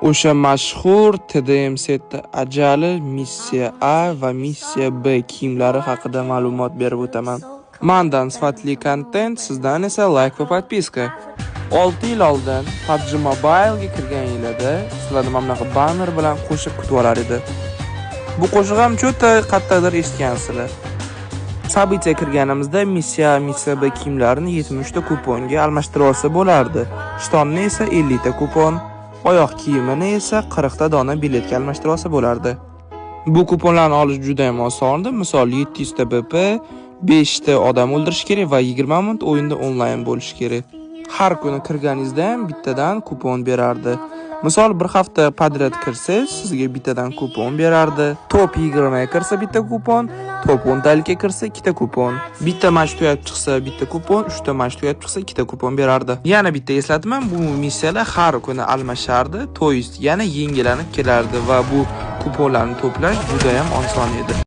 O'sha mashhur TDM seti ajali missiya A va missiya B kiyimlari haqida ma'lumot berib o'taman. Mendan sifatli kontent, sizdan esa like va podpiska. 6 yil oldin PUBG Mobile ga kirgan yilida sizlarni mana bunaqa banner bilan qo'shiq kutib olar edi. Bu qo'shiq ham cho'ta qattiqdir eshitgansizlar. Sabitiga kirganimizda missiya B kiyimlarini 70 ta kuponga almashtirib olsa bo'lardi. Shtonni esa 50 ta kupon, oyoq kiyimini esa 40 ta dona biletga almashtirib olsa bo'lardi. Bu kuponlarni olish juda ham osondir. Misol 700 ta BP, 5 ta odam o'ldirish kerak va 20 minut o'yinda onlayn bo'lish kerak. Har kuni kirganingizda ham bittadan kupon berardi. Misol bir hafta podrad kirsangiz, sizga bittadan kupon berardi. Top 20 ga kirsa bitta kupon, top 10 talikka kirsa 2 ta kupon. Bitta match tugab chiqsa bitta kupon, 3 ta match tugab chiqsa 2 ta kupon berardi. Yana bitta eslatmam, bu missiyalar har kuni almashardi, to есть yana yangilanib kelardi va bu kuponlarni to'plash juda ham oson edi.